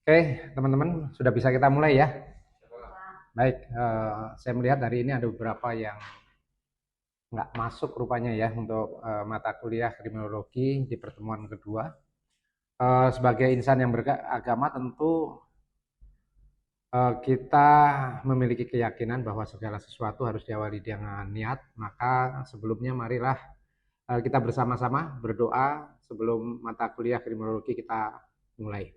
Oke, teman-teman, sudah bisa kita mulai ya. Baik, saya melihat hari ini ada beberapa yang nggak masuk rupanya ya untuk mata kuliah kriminologi di pertemuan kedua. Sebagai insan yang beragama tentu kita memiliki keyakinan bahwa segala sesuatu harus diawali dengan niat. Maka sebelumnya marilah kita bersama-sama berdoa sebelum mata kuliah kriminologi kita mulai.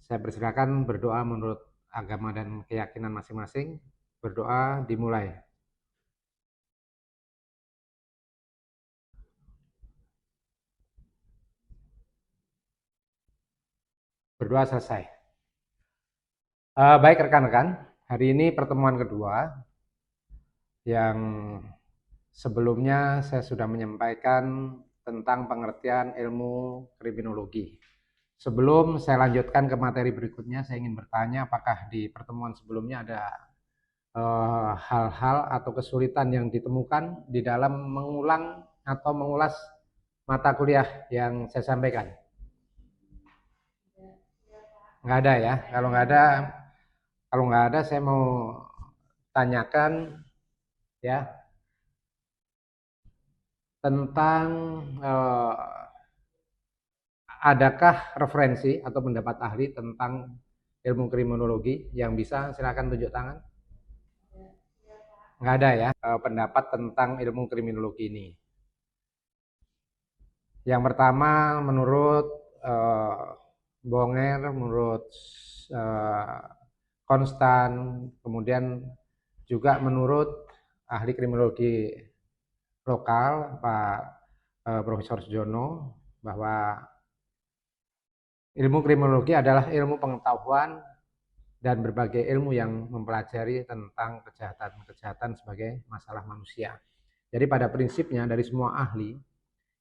Saya persilakan berdoa menurut agama dan keyakinan masing-masing. Berdoa dimulai. Berdoa selesai. Baik rekan-rekan, hari ini pertemuan kedua yang sebelumnya saya sudah menyampaikan tentang pengertian ilmu kriminologi. Sebelum saya lanjutkan ke materi berikutnya, saya ingin bertanya apakah di pertemuan sebelumnya ada hal-hal atau kesulitan yang ditemukan di dalam mengulang atau mengulas mata kuliah yang saya sampaikan. Nggak ada ya. Kalau nggak ada, saya mau tanyakan ya tentang eh, adakah referensi atau pendapat ahli tentang ilmu kriminologi yang bisa silakan tunjuk tangan. Nggak ada ya pendapat tentang ilmu kriminologi ini. Yang pertama menurut eh, Bonger, menurut eh, Konstan, kemudian juga menurut ahli kriminologi lokal Pak Profesor Sujono bahwa ilmu kriminologi adalah ilmu pengetahuan dan berbagai ilmu yang mempelajari tentang kejahatan-kejahatan sebagai masalah manusia. Jadi pada prinsipnya dari semua ahli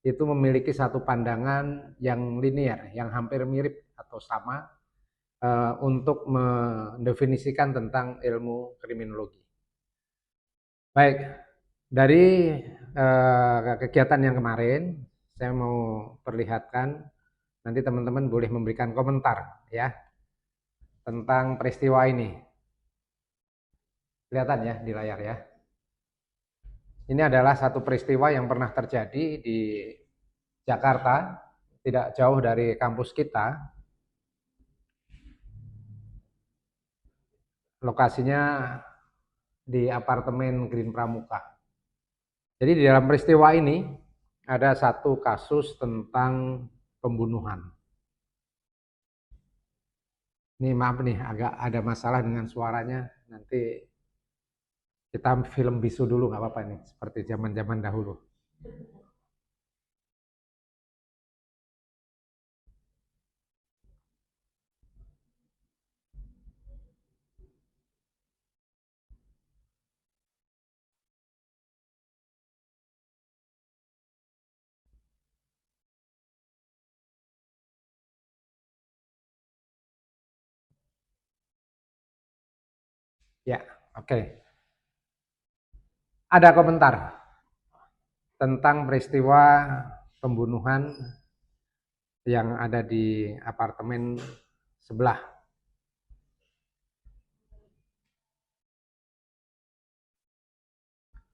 itu memiliki satu pandangan yang linear, yang hampir mirip atau sama untuk mendefinisikan tentang ilmu kriminologi. Baik, dari kegiatan yang kemarin, saya mau perlihatkan, nanti teman-teman boleh memberikan komentar ya tentang peristiwa ini. Kelihatan ya di layar ya. Ini adalah satu peristiwa yang pernah terjadi di Jakarta, tidak jauh dari kampus kita. Lokasinya di apartemen Green Pramuka. Jadi di dalam peristiwa ini ada satu kasus tentang pembunuhan. Ini maaf nih, agak ada masalah dengan suaranya. Nanti kita film bisu dulu nggak apa-apa nih, seperti zaman-zaman dahulu. Ya, oke. Ada komentar tentang peristiwa pembunuhan yang ada di apartemen sebelah.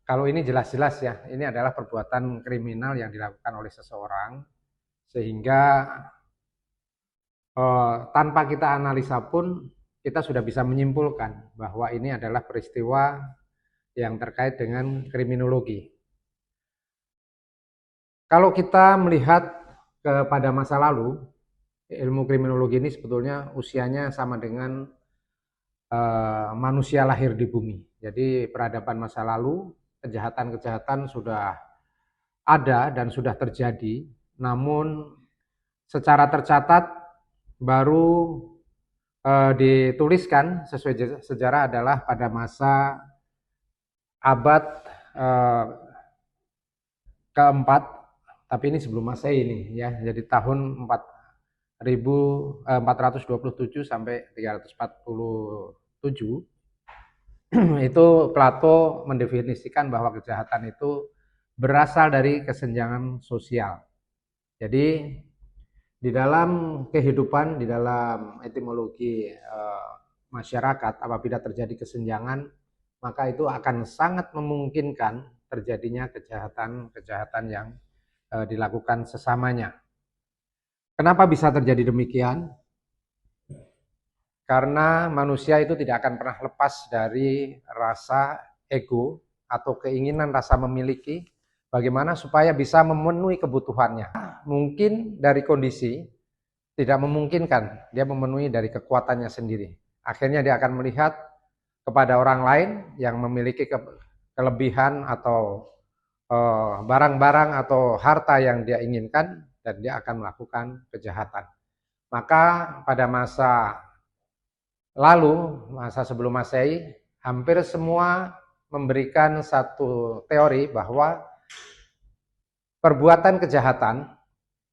Kalau ini jelas-jelas ya, ini adalah perbuatan kriminal yang dilakukan oleh seseorang, sehingga tanpa kita analisa pun kita sudah bisa menyimpulkan bahwa ini adalah peristiwa yang terkait dengan kriminologi. Kalau kita melihat kepada masa lalu, ilmu kriminologi ini sebetulnya usianya sama dengan manusia lahir di bumi. Jadi peradaban masa lalu, kejahatan-kejahatan sudah ada dan sudah terjadi, namun secara tercatat baru dituliskan sesuai sejarah adalah pada masa abad keempat, tapi ini sebelum Masehi ini ya, jadi tahun 427 sampai 347 itu Plato mendefinisikan bahwa kejahatan itu berasal dari kesenjangan sosial. Jadi Di dalam kehidupan, di dalam etimologi masyarakat, apabila terjadi kesenjangan, maka itu akan sangat memungkinkan terjadinya kejahatan-kejahatan yang dilakukan sesamanya. Kenapa bisa terjadi demikian? Karena manusia itu tidak akan pernah lepas dari rasa ego atau keinginan rasa memiliki, bagaimana supaya bisa memenuhi kebutuhannya. Mungkin dari kondisi tidak memungkinkan dia memenuhi dari kekuatannya sendiri. Akhirnya dia akan melihat kepada orang lain yang memiliki kelebihan atau barang-barang atau harta yang dia inginkan, dan dia akan melakukan kejahatan. Maka pada masa lalu, masa sebelum Masehi, hampir semua memberikan satu teori bahwa perbuatan kejahatan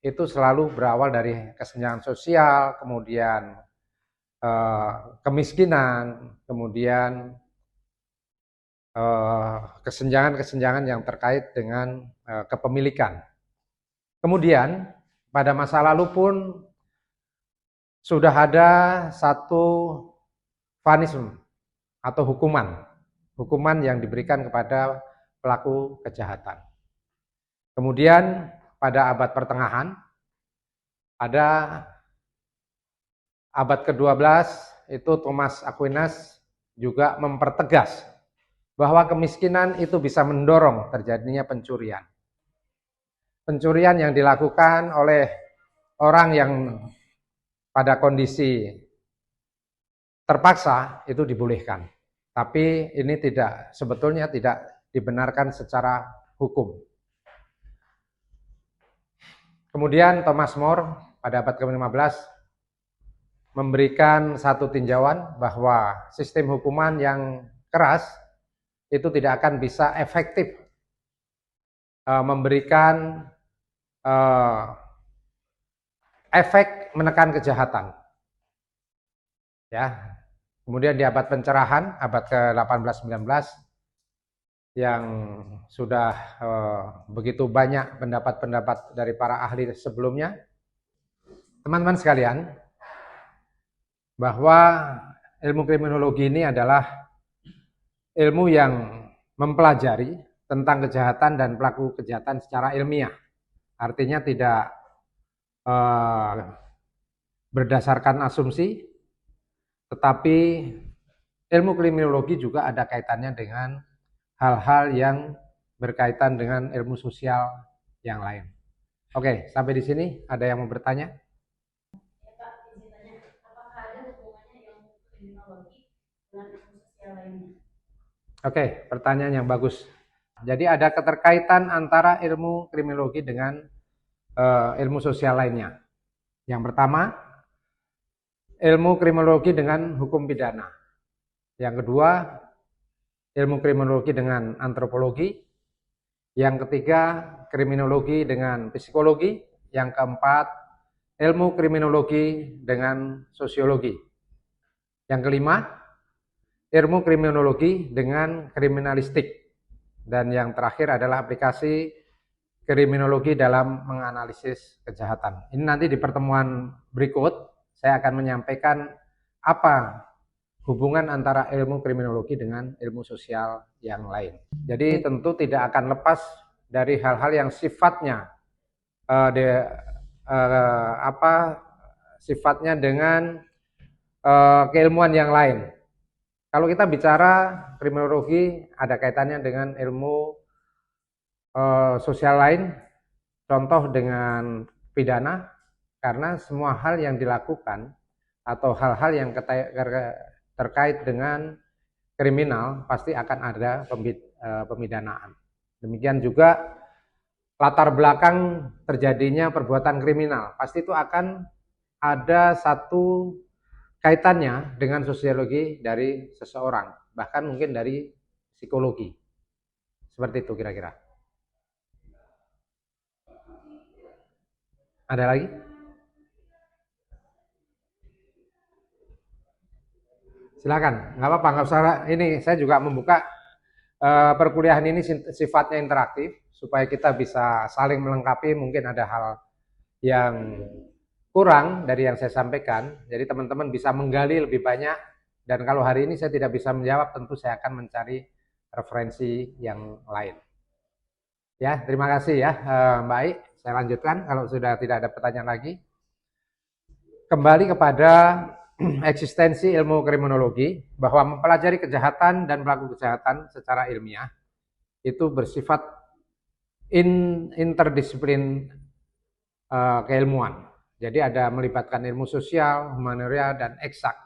itu selalu berawal dari kesenjangan sosial, kemudian kemiskinan, kemudian kesenjangan-kesenjangan yang terkait dengan kepemilikan. Kemudian pada masa lalu pun sudah ada satu vanism atau hukuman yang diberikan kepada pelaku kejahatan. Kemudian pada abad pertengahan, ada abad ke-12, itu Thomas Aquinas juga mempertegas bahwa kemiskinan itu bisa mendorong terjadinya pencurian. Pencurian yang dilakukan oleh orang yang pada kondisi terpaksa itu dibolehkan. Tapi ini sebetulnya tidak dibenarkan secara hukum. Kemudian Thomas More pada abad ke-15 memberikan satu tinjauan bahwa sistem hukuman yang keras itu tidak akan bisa efektif memberikan efek menekan kejahatan. Ya. Kemudian di abad pencerahan, abad ke-18-19, yang sudah begitu banyak pendapat-pendapat dari para ahli sebelumnya, teman-teman sekalian, bahwa ilmu kriminologi ini adalah ilmu yang mempelajari tentang kejahatan dan pelaku kejahatan secara ilmiah. Artinya tidak berdasarkan asumsi, tetapi ilmu kriminologi juga ada kaitannya dengan hal-hal yang berkaitan dengan ilmu sosial yang lain. Oke, sampai di sini ada yang mau bertanya? Ya Pak, izin tanya, apakah ada hubungannya ilmu kriminologi dengan ilmu sosial lainnya? Oke, pertanyaan yang bagus. Jadi ada keterkaitan antara ilmu kriminologi dengan ilmu sosial lainnya. Yang pertama, ilmu kriminologi dengan hukum pidana. Yang kedua, ilmu kriminologi dengan antropologi. Yang ketiga, kriminologi dengan psikologi. Yang keempat, ilmu kriminologi dengan sosiologi. Yang kelima, ilmu kriminologi dengan kriminalistik. Dan yang terakhir adalah aplikasi kriminologi dalam menganalisis kejahatan. Ini nanti di pertemuan berikut saya akan menyampaikan apa hubungan antara ilmu kriminologi dengan ilmu sosial yang lain. Jadi tentu tidak akan lepas dari hal-hal yang sifatnya sifatnya dengan keilmuan yang lain. Kalau kita bicara kriminologi ada kaitannya dengan ilmu sosial lain, contoh dengan pidana, karena semua hal yang dilakukan atau hal-hal yang terkait dengan kriminal pasti akan ada pemidanaan. Demikian juga latar belakang terjadinya perbuatan kriminal, pasti itu akan ada satu kaitannya dengan sosiologi dari seseorang, bahkan mungkin dari psikologi. Seperti itu kira-kira. Ada lagi? Silakan, nggak apa-apa, nggak usah. Ini saya juga membuka perkuliahan ini sifatnya interaktif supaya kita bisa saling melengkapi. Mungkin ada hal yang kurang dari yang saya sampaikan, jadi teman-teman bisa menggali lebih banyak, dan kalau hari ini saya tidak bisa menjawab, tentu saya akan mencari referensi yang lain. Ya, terima kasih ya Mbak Ai. Saya lanjutkan kalau sudah tidak ada pertanyaan lagi. Kembali kepada eksistensi ilmu kriminologi, bahwa mempelajari kejahatan dan pelaku kejahatan secara ilmiah itu bersifat interdisiplin keilmuan. Jadi ada melibatkan ilmu sosial, humaniora, dan eksak.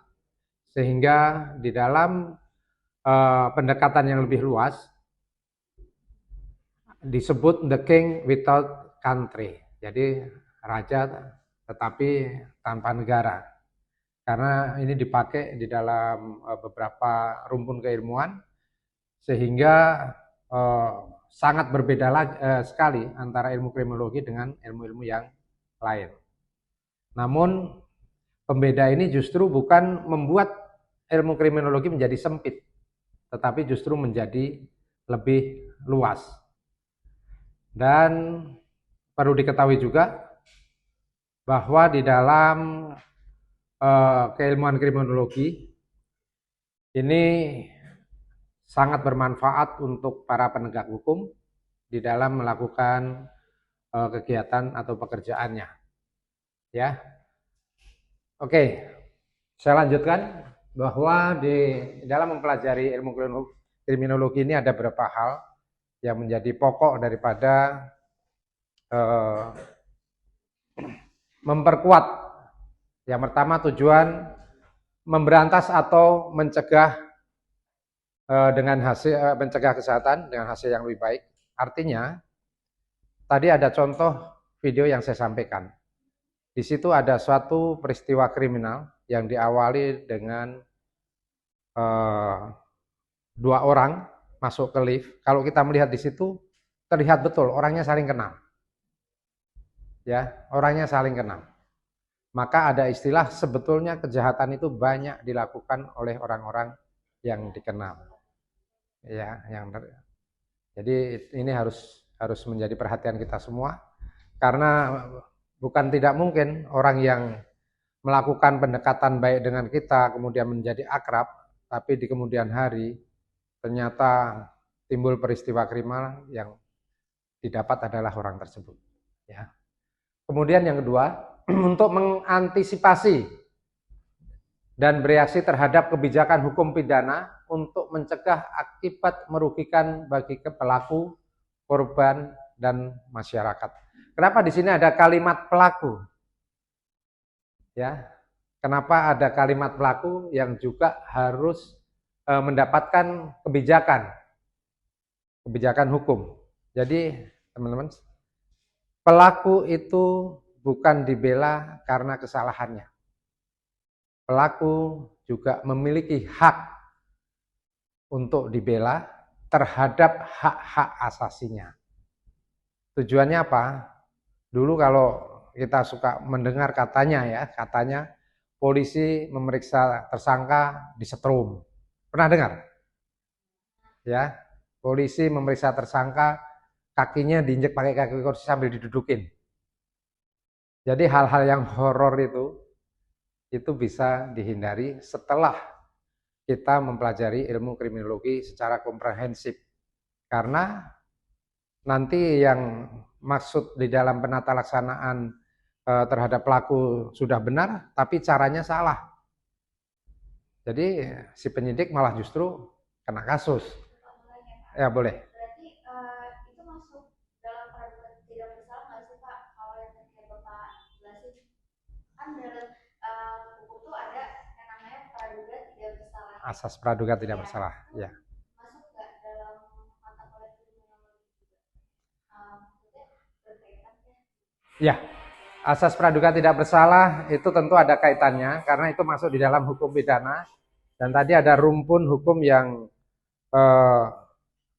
Sehingga di dalam pendekatan yang lebih luas disebut the king without country. Jadi raja tetapi tanpa negara. Karena ini dipakai di dalam beberapa rumpun keilmuan, sehingga sangat berbeda sekali antara ilmu kriminologi dengan ilmu-ilmu yang lain. Namun pembeda ini justru bukan membuat ilmu kriminologi menjadi sempit, tetapi justru menjadi lebih luas. Dan perlu diketahui juga bahwa di dalam keilmuan kriminologi ini sangat bermanfaat untuk para penegak hukum di dalam melakukan kegiatan atau pekerjaannya. Ya, oke, saya lanjutkan bahwa di dalam mempelajari ilmu kriminologi ini ada beberapa hal yang menjadi pokok daripada memperkuat. Yang pertama, tujuan memberantas atau mencegah dengan hasil mencegah kejahatan dengan hasil yang lebih baik. Artinya, tadi ada contoh video yang saya sampaikan. Di situ ada suatu peristiwa kriminal yang diawali dengan 2 orang masuk ke lift. Kalau kita melihat di situ, terlihat betul orangnya saling kenal. Ya, orangnya saling kenal. Maka ada istilah sebetulnya kejahatan itu banyak dilakukan oleh orang-orang yang dikenal. Ya, jadi ini harus menjadi perhatian kita semua, karena bukan tidak mungkin orang yang melakukan pendekatan baik dengan kita kemudian menjadi akrab, tapi di kemudian hari ternyata timbul peristiwa kriminal yang didapat adalah orang tersebut. Ya. Kemudian yang kedua, untuk mengantisipasi dan bereaksi terhadap kebijakan hukum pidana untuk mencegah akibat merugikan bagi pelaku, korban, dan masyarakat. Kenapa di sini ada kalimat pelaku? Ya, kenapa ada kalimat pelaku yang juga harus mendapatkan kebijakan hukum. Jadi teman-teman, pelaku itu bukan dibela karena kesalahannya. Pelaku juga memiliki hak untuk dibela terhadap hak-hak asasinya. Tujuannya apa? Dulu kalau kita suka mendengar katanya polisi memeriksa tersangka disetrum. Pernah dengar? Ya, polisi memeriksa tersangka, kakinya diinjek pakai kaki kursi sambil didudukin. Jadi hal-hal yang horor itu bisa dihindari setelah kita mempelajari ilmu kriminologi secara komprehensif. Karena nanti yang maksud di dalam penata laksanaan terhadap pelaku sudah benar, tapi caranya salah. Jadi si penyidik malah justru kena kasus. Ya boleh. Berarti itu masuk dalam praduga tidak bersalah nggak sih Pak? Kalau yang tadi Bapak jelasin, kan dalam hukum tuh ada yang namanya praduga tidak bersalah. Asas praduga tidak bersalah. Ya. Masuk nggak dalam mata kuliah kriminologi juga? Maksudnya berkaitan ya? Ya. Asas praduga tidak bersalah itu tentu ada kaitannya karena itu masuk di dalam hukum pidana, dan tadi ada rumpun hukum yang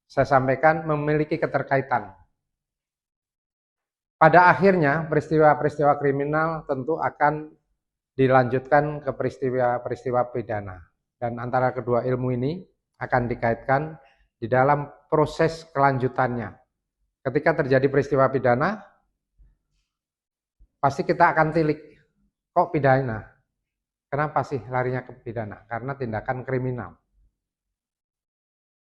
saya sampaikan memiliki keterkaitan. Pada akhirnya peristiwa-peristiwa kriminal tentu akan dilanjutkan ke peristiwa-peristiwa pidana, dan antara kedua ilmu ini akan dikaitkan di dalam proses kelanjutannya. Ketika terjadi peristiwa pidana, pasti kita akan tilik Kok pidana? Kenapa sih larinya ke pidana? Karena tindakan kriminal.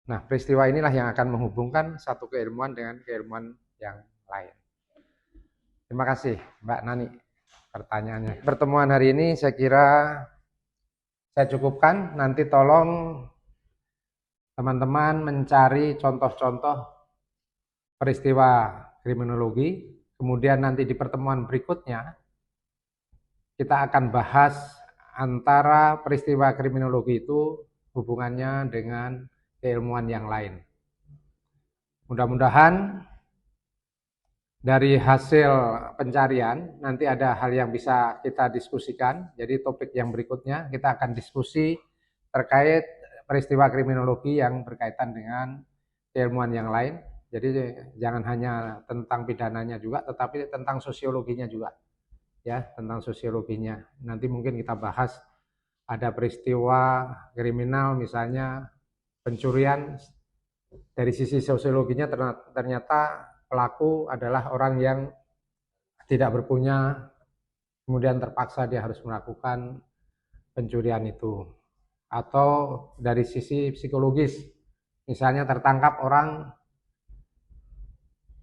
Nah, peristiwa inilah yang akan menghubungkan satu keilmuan dengan keilmuan yang lain. Terima kasih, Mbak Nani, pertanyaannya. Pertemuan hari ini saya kira saya cukupkan. Nanti tolong teman-teman mencari contoh-contoh peristiwa kriminologi. Kemudian nanti di pertemuan berikutnya kita akan bahas antara peristiwa kriminologi itu hubungannya dengan keilmuan yang lain. Mudah-mudahan dari hasil pencarian nanti ada hal yang bisa kita diskusikan. Jadi topik yang berikutnya kita akan diskusi terkait peristiwa kriminologi yang berkaitan dengan keilmuan yang lain. Jadi jangan hanya tentang pidananya juga, tetapi tentang sosiologinya juga. Ya, tentang sosiologinya. Nanti mungkin kita bahas ada peristiwa kriminal misalnya pencurian, dari sisi sosiologinya ternyata pelaku adalah orang yang tidak berpunya, kemudian terpaksa dia harus melakukan pencurian itu. Atau dari sisi psikologis, misalnya tertangkap orang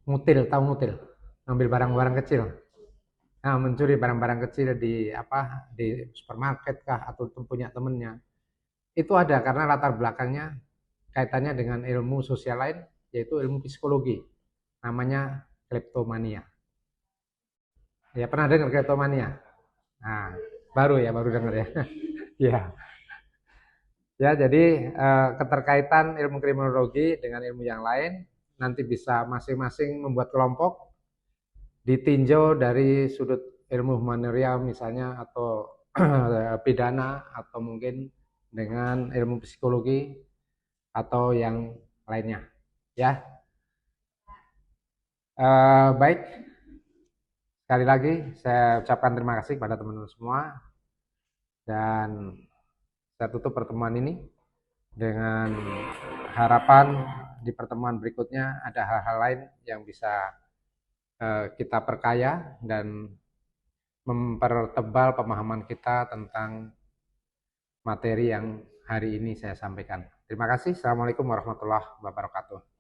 ngutil, tahu ngutil, ngambil barang-barang kecil. Nah, mencuri barang-barang kecil di supermarket kah atau punya temennya. Itu ada karena latar belakangnya kaitannya dengan ilmu sosial lain, yaitu ilmu psikologi. Namanya kleptomania. Ya, pernah dengar kleptomania? Nah, baru dengar ya. Ya. Ya, jadi keterkaitan ilmu kriminologi dengan ilmu yang lain nanti bisa masing-masing membuat kelompok ditinjau dari sudut ilmu humaniora misalnya atau pidana atau mungkin dengan ilmu psikologi atau yang lainnya. Ya, baik. Sekali lagi saya ucapkan terima kasih kepada teman-teman semua dan saya tutup pertemuan ini dengan harapan di pertemuan berikutnya ada hal-hal lain yang bisa kita perkaya dan mempertebal pemahaman kita tentang materi yang hari ini saya sampaikan. Terima kasih. Assalamualaikum warahmatullahi wabarakatuh.